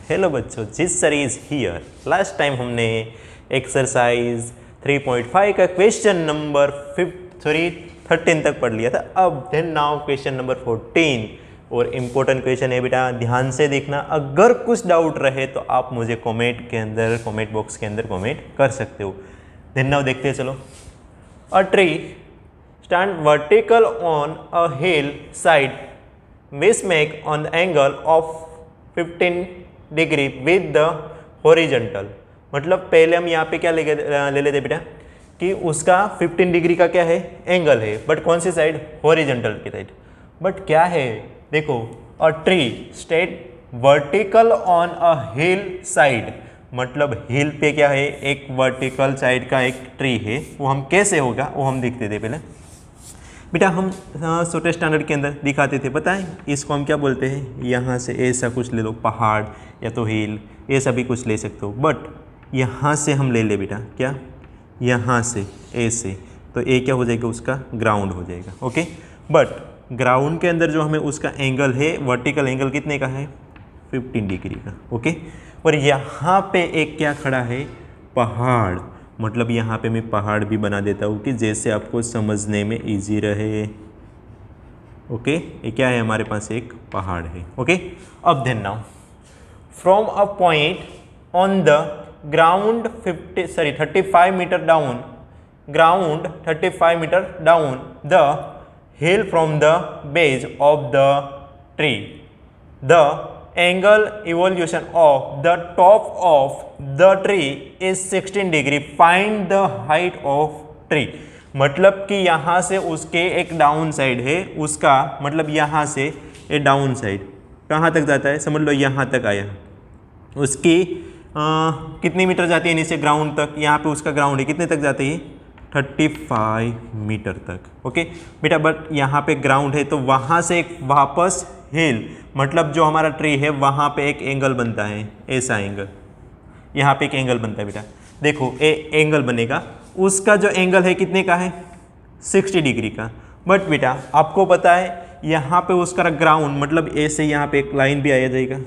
Hello बच्चों, जिस sir is here. Last time हमने एक्सरसाइज 3.5 का क्वेश्चन नंबर 13 तक पढ़ लिया था। अब देन नाउ क्वेश्चन नंबर 14 और इम्पोर्टेंट क्वेश्चन है बेटा, ध्यान से देखना। अगर कुछ डाउट रहे तो आप मुझे कमेंट बॉक्स के अंदर कमेंट कर सकते हो। देन नाउ देखते हैं, चलो। A tree stand vertical on a hill side which make an angle of 15 degree with the horizontal। मतलब पहले हम यहाँ पे क्या ले लेते बेटा कि उसका 15 डिग्री का क्या है, एंगल है, बट कौन सी साइड, हॉरिजॉन्टल की साइड। बट क्या है, देखो, a tree stayed vertical on a hill side, मतलब हिल पे क्या है, एक वर्टिकल साइड का एक ट्री है। वो हम कैसे होगा वो हम देखते थे पहले बेटा। हम छोटे स्टैंडर्ड के अंदर दिखाते थे, पता है इसको हम क्या बोलते हैं। यहाँ से ऐसा कुछ ले लो, पहाड़ या तो हिल, ऐसा भी कुछ ले सकते हो। बट यहाँ से हम ले बेटा, क्या, यहाँ से ऐसे, तो ये क्या हो जाएगा, उसका ग्राउंड हो जाएगा। ओके, बट ग्राउंड के अंदर जो हमें उसका एंगल है, वर्टिकल एंगल कितने का है, 15 डिग्री का। ओके, और यहाँ पे एक क्या खड़ा है, पहाड़। मतलब यहाँ पे मैं पहाड़ भी बना देता हूँ कि जैसे आपको समझने में इजी रहे। ओके, ये क्या है, हमारे पास एक पहाड़ है। ओके, अब ध्यान now, from a point on the ground 35 meter down, ground 35 meter down the hill from the base of the tree, the angle evolution of the top of the tree is 16 degree, find the height of tree। मतलब कि यहाँ से उसके एक down side है उसका, मतलब यहाँ से ये डाउन साइड कहाँ तक जाता है, समझ लो यहाँ तक आया। उसकी कितनी मीटर जाती है नीचे ग्राउंड तक, यहाँ पे उसका ग्राउंड है, कितने तक जाती है, 35 मीटर तक। ओके बेटा, बट यहाँ पे ग्राउंड है तो वहाँ से एक वापस हिल, मतलब जो हमारा ट्री है वहाँ पे एक एंगल बनता है, ऐसा एंगल, यहाँ पे एक एंगल बनता है बेटा। देखो ए एंगल बनेगा, उसका जो एंगल है कितने का है, 60 डिग्री का। बट बेटा आपको पता है यहाँ पे उसका ग्राउंड, मतलब ऐसे यहाँ पे एक लाइन भी आ जाएगा।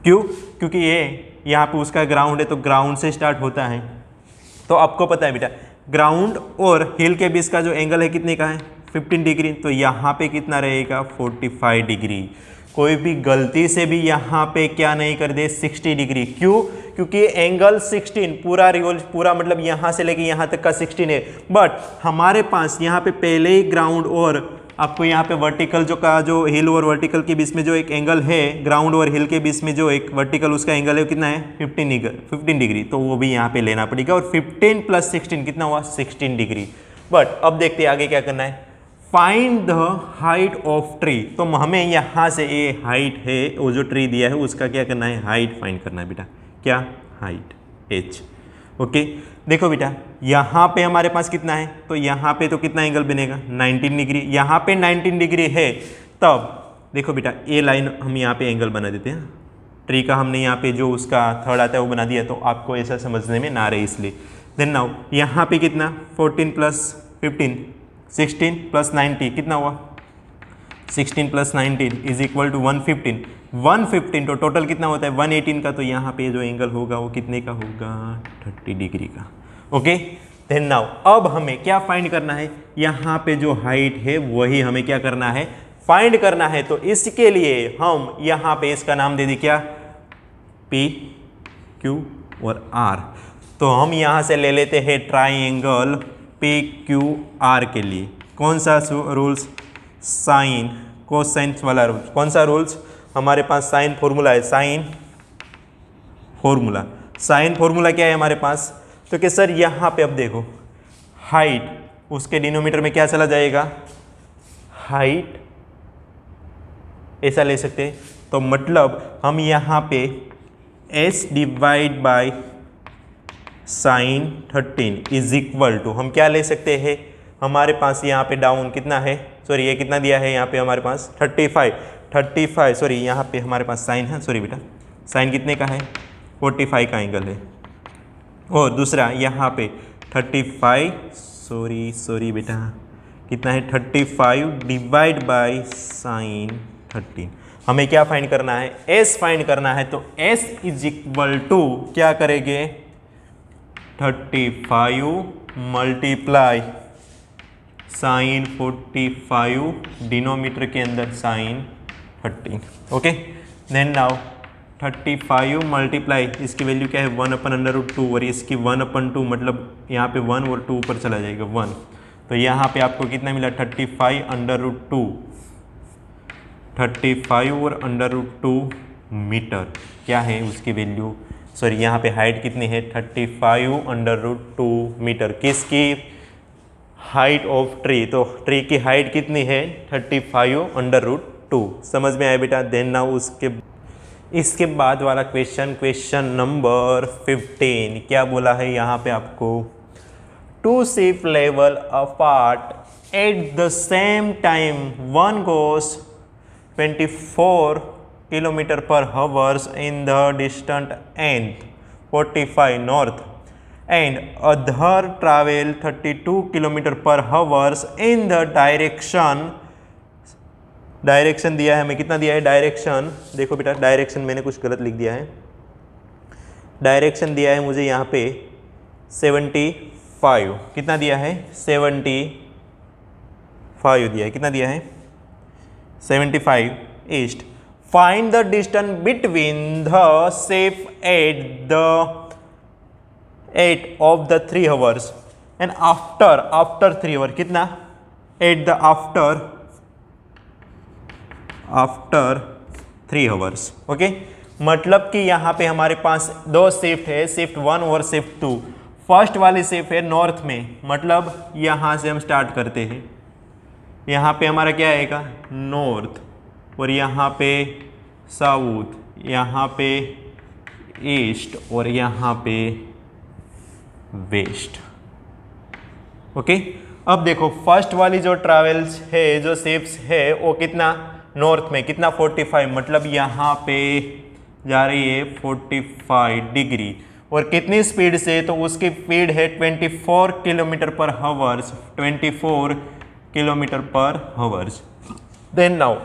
क्यों, क्योंकि ये यहाँ पे उसका ग्राउंड है तो ग्राउंड से स्टार्ट होता है। तो आपको पता है बेटा ग्राउंड और हिल के बीच का जो एंगल है कितने का है, 15 डिग्री। तो यहाँ पे कितना रहेगा, 45 डिग्री। कोई भी गलती से भी यहाँ पे क्या नहीं कर दे, 60 डिग्री। क्यों, क्योंकि एंगल 16 पूरा मतलब यहाँ से लेके यहाँ तक का 16 है। बट हमारे पास यहाँ पे पहले ही ग्राउंड और आपको यहाँ पे वर्टिकल जो हिल और वर्टिकल के बीच में जो एक एंगल है, ग्राउंड और हिल के बीच में जो एक वर्टिकल उसका एंगल है कितना है, 15 डिग्री। तो वो भी यहाँ पे लेना पड़ेगा, और 15 + 16 कितना हुआ, 16 डिग्री। बट अब देखते हैं आगे क्या करना है, find the height of tree. तो हमें यहाँ से ये हाइट है, वो जो ट्री दिया है उसका क्या करना है, हाइट फाइंड करना है बेटा। क्या, हाइट, h। ओके, देखो बेटा यहाँ पे हमारे पास कितना है, तो यहाँ पे तो कितना एंगल बनेगा, 19 डिग्री। यहाँ पे 19 डिग्री है, तब देखो बेटा ये लाइन हम यहाँ पे एंगल बना देते हैं। ट्री का हमने यहाँ पे जो उसका थर्ड आता है वो बना दिया, तो आपको ऐसा समझने में ना रहे इसलिए। देन नाउ यहाँ पे कितना, 14 + 15, 16 + 90 कितना हुआ, 16 + 19 = 115। 115 तो टोटल कितना होता है, 118 का। तो यहाँ पे जो एंगल होगा वो कितने का होगा, 30 डिग्री का। ओके, देन नाउ अब हमें क्या फाइंड करना है, यहाँ पे जो हाइट है वही हमें क्या करना है, फाइंड करना है। तो इसके लिए हम यहाँ पे इसका नाम दे दी क्या, P, Q और R। तो हम यहाँ से ले लेते हैं ट्राइंगल PQR के लिए कौन सा रूल्स, साइन कोसाइन वाला रूल। कौन सा रूल्स, हमारे पास साइन फॉर्मूला है, साइन फॉर्मूला क्या है हमारे पास, तो कि सर यहाँ पे अब देखो हाइट उसके डिनोमीटर में क्या चला जाएगा, हाइट ऐसा ले सकते हैं। तो मतलब हम यहाँ पे s / sin 13 = हम क्या ले सकते हैं, हमारे पास यहाँ पे डाउन कितना है, सॉरी ये कितना दिया है यहाँ पे हमारे पास 35, सॉरी यहाँ पे हमारे पास साइन है, सॉरी बेटा साइन कितने का है, 45 का एंगल है। और दूसरा यहाँ पे 35, सॉरी बेटा कितना है, 35 / sin 13। हमें क्या फाइंड करना है, एस फाइंड करना है। तो एस इज इक्वल टू क्या करेंगे, 35 मल्टीप्लाई साइन 45 डिनोमीटर के अंदर sine 13। Okay, then now 35 multiply इसकी वैल्यू क्या है 1/√2 और इसकी 1/2 मतलब यहाँ पे 1 और 2 ऊपर चला जाएगा 1। तो यहाँ पे आपको कितना मिला 35/√2, 35 और √2 मीटर क्या है उसकी वैल्यू, सॉरी यहाँ पे हाइट कितनी है 35/√2 मीटर। किसकी, हाइट ऑफ ट्री। तो ट्री की हाइट कितनी है 35/√2। समझ में आया बेटा। देन नाउ इसके बाद वाला क्वेश्चन नंबर 15 क्या बोला है यहाँ पे आपको, two ship level apart at the same time, one goes 24 kilometre per hours in the distant and 45 north and other travel 32 kilometre per hours in the direction दिया है हमें, कितना दिया है डायरेक्शन, देखो बेटा डायरेक्शन मैंने कुछ गलत लिख दिया है, डायरेक्शन दिया है मुझे यहाँ पे 75, कितना दिया है 75 दिया है, कितना दिया है 75 east. Find the distance between the ship at of the 3 hours and after 3 hour, कितना at the after 3 hours. Okay, मतलब कि यहाँ पे हमारे पास दो शिफ्ट है, शिफ्ट 1 और शिफ्ट 2। फर्स्ट वाली शिफ्ट है नॉर्थ में, मतलब यहाँ से हम स्टार्ट करते हैं, यहाँ पे हमारा क्या आएगा नॉर्थ और यहाँ पे साउथ, यहाँ पे ईस्ट और यहाँ पे वेस्ट। ओके, अब देखो फर्स्ट वाली जो ट्रैवल्स है, जो शिप्स है वो कितना नॉर्थ में, कितना 45, मतलब यहाँ पे जा रही है 45 डिग्री और कितनी स्पीड से, तो उसकी स्पीड है 24 kilometre per hours, 24 kilometre per hours. Then now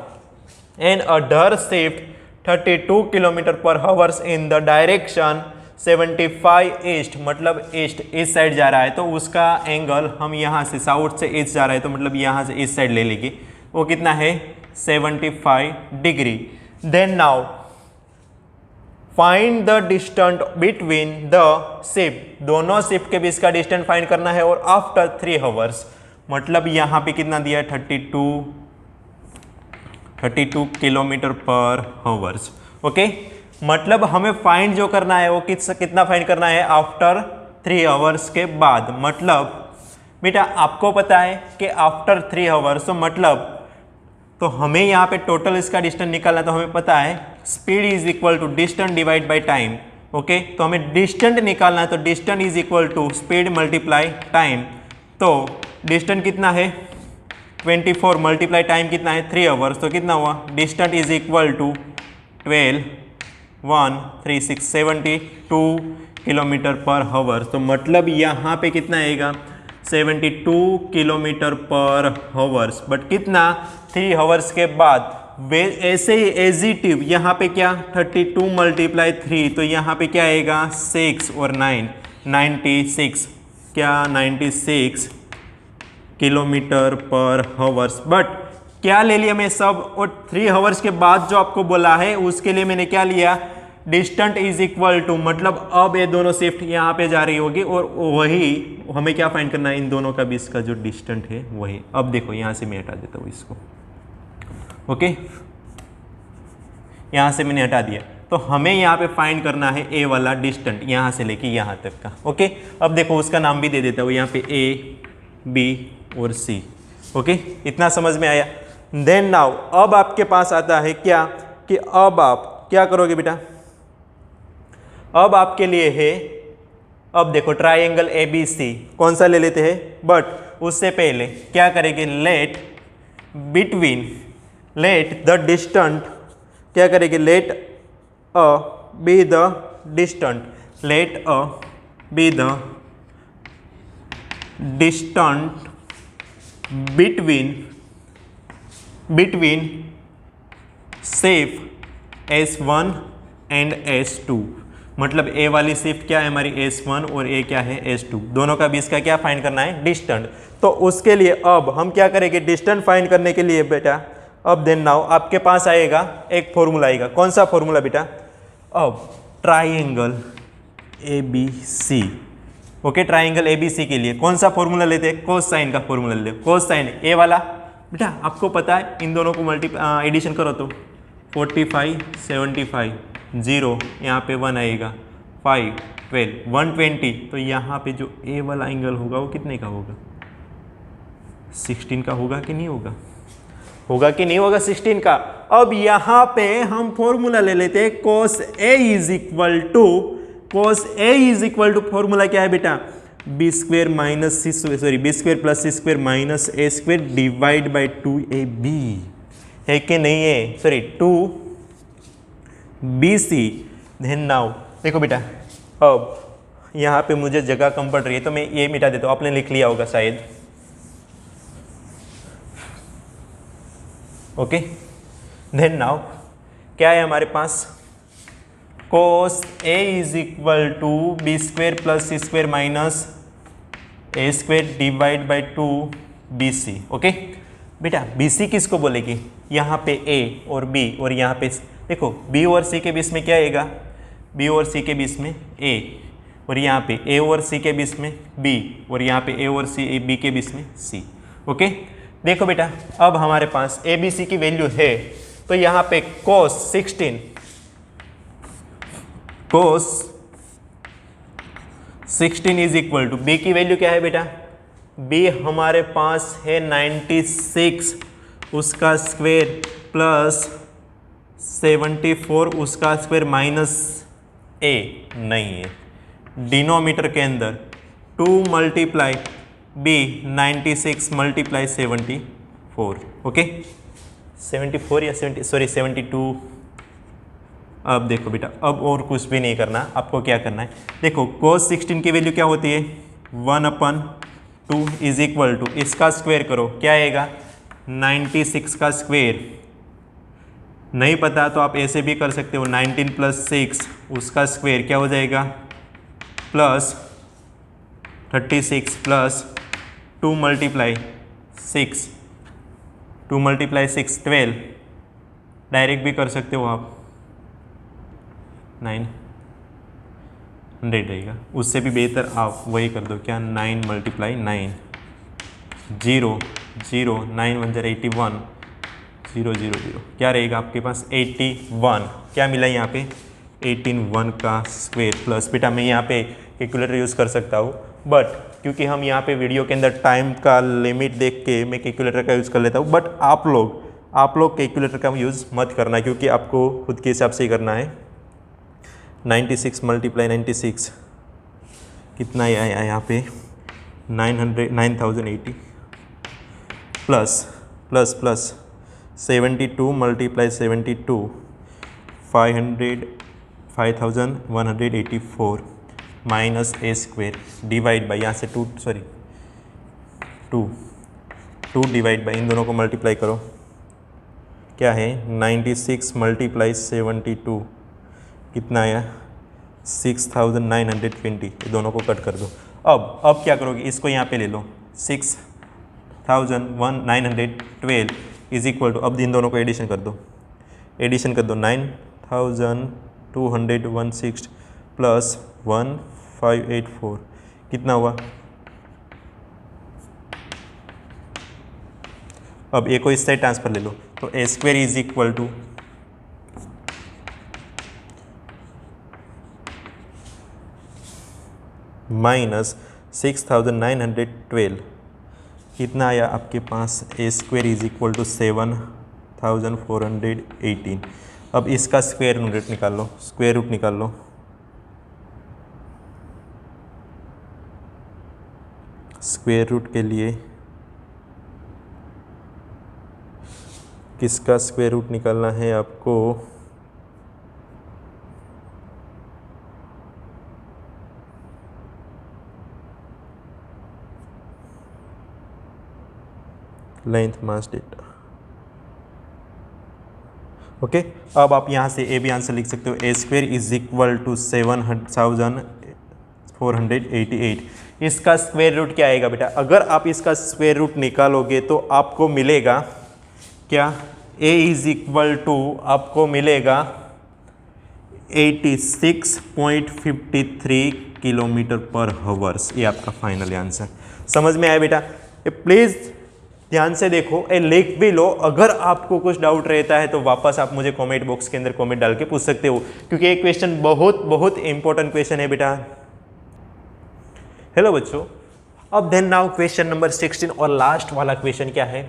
an other shift 32 kilometre per hours in the direction 75 east, मतलब ईस्ट इस साइड जा रहा है, तो उसका एंगल हम यहाँ से साउथ से ईस्ट जा रहा है, तो मतलब यहाँ से इस साइड ले लेंगे, वो कितना है 75 degree. Then now find the distance between the ship, दोनों शिप के बीच का डिस्टेंस फाइंड करना है और आफ्टर 3 आवर्स, मतलब यहाँ पे कितना दिया है 32 किलोमीटर पर हावर्स। ओके, मतलब हमें फाइंड जो करना है वो कितना फाइंड करना है आफ्टर 3 आवर्स के बाद। मतलब बेटा आपको पता है कि आफ्टर 3 आवर्स, तो मतलब तो हमें यहाँ पे टोटल इसका डिस्टेंस निकालना, तो हमें पता है speed is equal to distance divide by time. Okay, तो हमें डिस्टेंस निकालना है, तो distance is equal to speed multiply time. तो डिस्टेंस कितना है 24 मल्टीप्लाई टाइम कितना है 3 आवर्स, तो कितना हुआ distance is equal to 12 1 3 6 72 kilometre per hours. तो मतलब यहाँ पे कितना आएगा 72 किलोमीटर पर हावर्स, बट कितना 3 आवर्स के बाद। वे ऐसे ही एजिटिव यहाँ पे क्या 32 मल्टीप्लाई 3, तो यहाँ पे क्या आएगा 6 और 9 96, क्या 96 किलोमीटर पर हावर्स। बट क्या ले लिया मैं सब, और 3 आवर्स के बाद जो आपको बोला है उसके लिए मैंने क्या लिया डिस्टेंस इज इक्वल टू, मतलब अब ये दोनों शिफ्ट यहाँ पे जा रही होगी और वही हमें क्या फाइंड करना है इन दोनों का बीच का जो डिस्टेंस है वही। अब देखो यहाँ से मैं हटा देता हूँ इसको। ओके, यहाँ से मैंने हटा दिया, तो हमें यहाँ पे फाइंड करना है ए वाला डिस्टेंस यहाँ से लेके यहाँ तक का। ओके, अब देखो उसका नाम भी दे देता हूँ यहाँ पे ए बी और सी। ओके, इतना समझ में आया। देन नाउ अब आपके पास आता है क्या कि अब आप क्या करोगे बेटा, अब आपके लिए है, अब देखो ट्राइंगल ABC कौन सा ले लेते हैं, बट उससे पहले क्या करेंगे लेट द डिस्टेंस, क्या करेंगे let a be the distance, let a be the distance between shift S1 and S2, मतलब ए वाली शिफ्ट क्या है हमारी S1 और ए क्या है S2, दोनों का बीच का क्या फाइंड करना है, डिस्टेंस। तो उसके लिए अब हम क्या करेंगे, डिस्टेंस फाइंड करने के लिए बेटा अब देन नाउ आपके पास आएगा एक फॉर्मूला आएगा। कौन सा फॉर्मूला बेटा, अब triangle ABC, okay, triangle ABC के लिए कौन सा फॉर्मूला लेते हैं, कोस साइन का फॉर्मूला लेते, कोस साइन ए वाला बेटा आपको पता है, इन दोनों को एडिशन करो तो 45 75 0, यहाँ पे 1 आएगा, 5 12 120, तो यहाँ पे जो ए वाला एंगल होगा वो कितने का होगा, 16 का होगा कि नहीं होगा, होगा कि नहीं होगा 16 का। अब यहाँ पे हम फॉर्मूला ले लेते हैं cos A is equal to formula क्या है बेटा, B square minus B square plus C square minus A square divide by 2AB है कि नहीं है, सॉरी 2BC। देन नाउ देखो बेटा, अब यहाँ पे मुझे जगह कम पड़ रही है तो मैं ये मिटा देता हूँ, आपने लिख लिया होगा शायद, ओके। देन नाउ क्या है हमारे पास, cos A is equal to B square plus C square minus A square divide by 2BC, okay बेटा। BC किसको बोलेगी, यहाँ पे A और B, और यहाँ पे देखो B और C के बीच में क्या आएगा, B और C के बीच में A, और यहाँ पे A और C के बीच में B, और यहाँ पे A और B के बीच में C, ओके। देखो बेटा अब हमारे पास ABC की वैल्यू है, तो यहाँ पे cos 16 is equal to B की वैल्यू क्या है बेटा, B हमारे पास है 96 उसका स्क्वेयर प्लस 74 उसका स्क्वेयर माइनस A, नहीं है डिनोमीटर के अंदर 2 मल्टीप्लाई B 96 मल्टीप्लाई 74, ओके 74 या 72। अब देखो बेटा अब और कुछ भी नहीं करना, आपको क्या करना है, देखो cos 16 की वैल्यू क्या होती है 1/2 इज इक्वल टू, इसका स्क्वायर करो क्या आएगा 96 का स्क्वायर, नहीं पता तो आप ऐसे भी कर सकते हो 19 प्लस 6 उसका स्क्वायर क्या हो जाएगा प्लस 36 प्लस 2 मल्टीप्लाई 6 12, डायरेक्ट भी कर सकते हो आप 900 रहेगा, उससे भी बेहतर आप वही कर दो क्या 9 मल्टीप्लाई 9 0 0 9 1 81 0 0 0 क्या रहेगा आपके पास 81, क्या मिला यहाँ पे 1 का स्क्वायर प्लस, बेटा मैं यहाँ पे कैलकुलेटर यूज़ कर सकता हूँ, बट क्योंकि हम यहाँ पे वीडियो के अंदर टाइम का लिमिट देख के मैं कैलकुलेटर का यूज़ कर लेता हूँ, बट आप लोग कैलकुलेटर का यूज़ मत करना क्योंकि आपको खुद के हिसाब से ही करना है। 96 मल्टीप्लाई 96 कितना आया यहाँ पे 9080 plus 72 multiply 72 5184 minus A square divide by, यहाँ से 2 डिवाइड बाई, इन दोनों को मल्टीप्लाई करो क्या है 96 मल्टीप्लाई 72 कितना आया 6920, दोनों को कट कर दो। अब क्या करोगे, इसको यहाँ पे ले लो 6912 इज इक्वल टू, अब इन दोनों को एडिशन कर दो 9216 प्लस 1584 कितना हुआ, अब ए को इस साइड ट्रांसफर ले लो तो A square is equal to minus 6912 कितना आया आपके पास, A square is equal to 7418। अब इसका स्क्वायर रूट निकाल लो, स्क्वायर रूट निकाल लो, स्क्वायर रूट के लिए किसका स्क्वायर रूट निकालना है आपको, लेंथ मास डेटा, ओके, अब आप यहाँ से ए भी आंसर लिख सकते हो, ए स्क्वेयर इज इक्वल टू 7488। इसका स्क्वायर रूट क्या आएगा बेटा? अगर आप इसका स्क्वायर रूट निकालोगे तो आपको मिलेगा क्या? ए इज इक्वल टू आपको मिलेगा 86.53 किलोमीटर पर हावर्स। ये आपका फाइनल आंसर। समझ में आया बेटा? प्लीज़ ध्यान से देखो, ए लिख भी लो। अगर आपको कुछ डाउट रहता है तो वापस आप मुझे कमेंट बॉक्स के अंदर कमेंट डाल के पूछ सकते हो, क्योंकि ये क्वेश्चन बहुत बहुत इंपॉर्टेंट क्वेश्चन है बेटा। हेलो बच्चों, अब देन नाउ क्वेश्चन नंबर 16 और लास्ट वाला क्वेश्चन क्या है?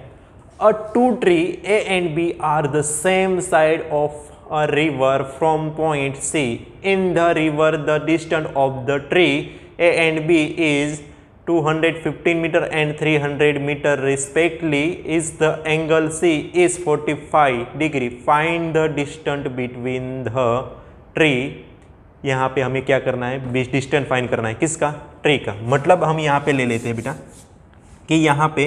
Uh two tree A and B are the same side of a river from point C. In the river, the distance of the tree A and B is 215 meter and 300 meter respectively. Is the angle C is 45 degree. Find the distance between the tree. यहाँ पे हमें क्या करना है? Distance find करना है। किसका? Tree का। मतलब हम यहाँ पे ले लेते हैं बेटा कि यहाँ पे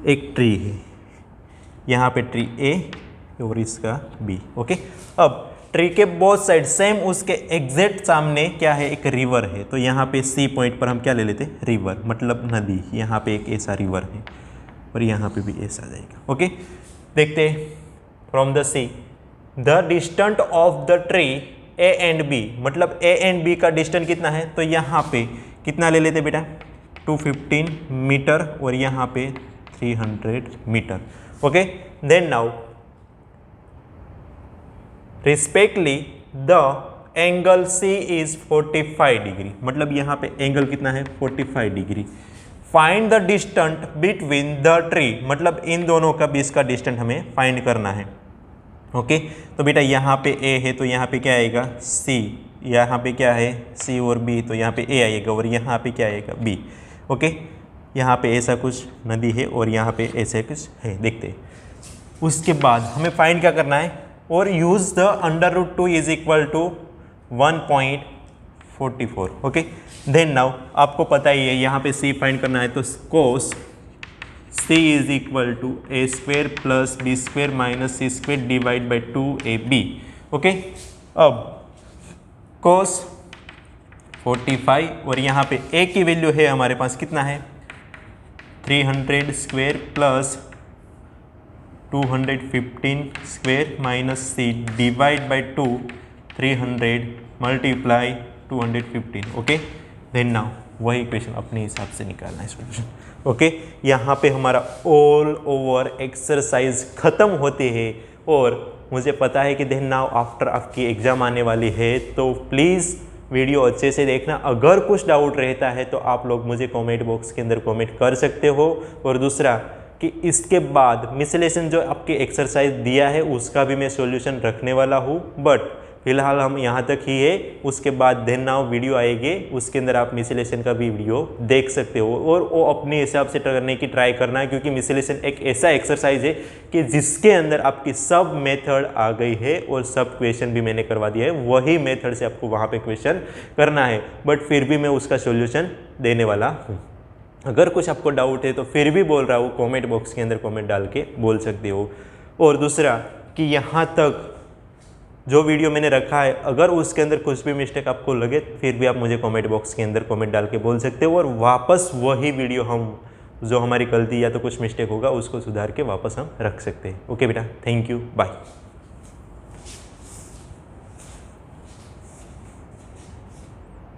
एक ट्री है, यहाँ पे ट्री ए और इसका बी। ओके, अब ट्री के बोथ साइड सेम उसके एग्जैक्ट सामने क्या है? एक रिवर है। तो यहाँ पे सी पॉइंट पर हम क्या ले लेते हैं? रिवर, मतलब नदी। यहाँ पे एक ऐसा रिवर है और यहाँ पे भी ऐसा जाएगा। ओके, देखते हैं from the sea the distance of the tree A and B, मतलब ए एंड बी का डिस्टेंस कितना है? तो यहाँ पे कितना ले लेते बेटा? 215 मीटर और यहाँ पे 300 metre. Okay, then now respectively the angle C is 45 degree, मतलब यहाँ पे एंगल कितना है? 45 degree. Find the distance between the tree, मतलब इन दोनों का बीच का डिस्टेंस हमें फाइंड करना है। ओके, तो बेटा यहाँ पे A है तो यहाँ पे क्या आएगा? C। यहाँ पे क्या है? C और B, तो यहाँ पे A आएगा और यहाँ पे क्या आएगा? B। ओके, यहाँ पे ऐसा कुछ नदी है और यहाँ पे ऐसे कुछ है, देखते हैं। उसके बाद हमें फाइंड क्या करना है? और use the under root 2 is equal to 1.44। Okay, then now आपको पता ही है यहाँ पे C फाइंड करना है, तो cos C is equal to A square plus B square minus C square divide by 2ab। Okay, अब कोस 45 और यहाँ पे A की वैल्यू है हमारे पास कितना है? 300 square plus 215 square minus C divide by 2, 300 multiply 215। Okay, then now वही क्वेश्चन अपने हिसाब से निकालना है सॉल्यूशन। ओके, यहाँ पे हमारा ऑल ओवर एक्सरसाइज खत्म होते हैं और मुझे पता है कि देन नाउ आफ्टर आपकी एग्ज़ाम आने वाली है, तो प्लीज़ वीडियो अच्छे से देखना। अगर कुछ डाउट रहता है तो आप लोग मुझे कमेंट बॉक्स के अंदर कमेंट कर सकते हो। और दूसरा कि इसके बाद मिसलेशन जो आपके एक्सरसाइज दिया है उसका भी मैं सॉल्यूशन रखने वाला हूँ, बट फिलहाल हम यहाँ तक ही है। उसके बाद देन नाउ वीडियो आएगी, उसके अंदर आप मिसलेशन का भी वीडियो देख सकते हो और वो अपने हिसाब से करने की ट्राई करना है, क्योंकि मिसलेशन एक ऐसा एक्सरसाइज है कि जिसके अंदर आपकी सब मेथड आ गई है और सब क्वेश्चन भी मैंने करवा दिया है। वही मेथड से आपको वहाँ पे क्वेश्चन करना है, बट फिर भी मैं उसका सॉल्यूशन देने वाला हूँ। अगर कुछ आपको डाउट है तो फिर भी बोल रहा हूँ, कमेंट बॉक्स के अंदर कमेंट डाल के बोल सकते हो। और दूसरा कि यहाँ तक जो वीडियो मैंने रखा है, अगर उसके अंदर कुछ भी मिस्टेक आपको लगे फिर भी आप मुझे कमेंट बॉक्स के अंदर कमेंट डाल के बोल सकते हो और वापस वही वीडियो हम जो हमारी गलती या तो कुछ मिस्टेक होगा उसको सुधार के वापस हम रख सकते हैं। ओके बेटा, थैंक यू, बाय।